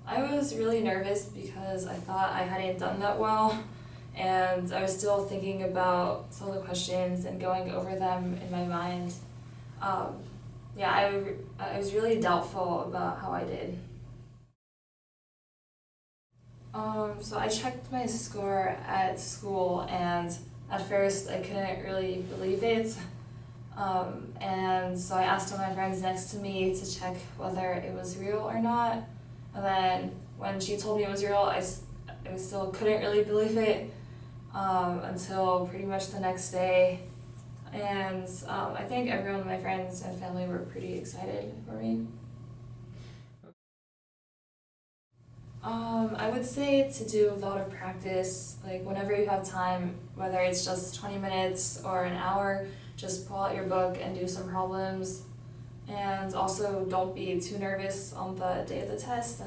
I was really nervous because I thought I hadn't done that well, and I was still thinking about some of the questions and going over them in my mind. Yeah, I was really doubtful about how I did. So I checked my score at school, and at first I couldn't really believe it. And so I asked one of my friends next to me to check whether it was real or not. And then when she told me it was real, I still couldn't really believe it until pretty much the next day. And I think everyone, my friends and family, were pretty excited for me. I would say to do a lot of practice, like whenever you have time, whether it's just 20 minutes or an hour, just pull out your book and do some problems. And also don't be too nervous on the day of the test.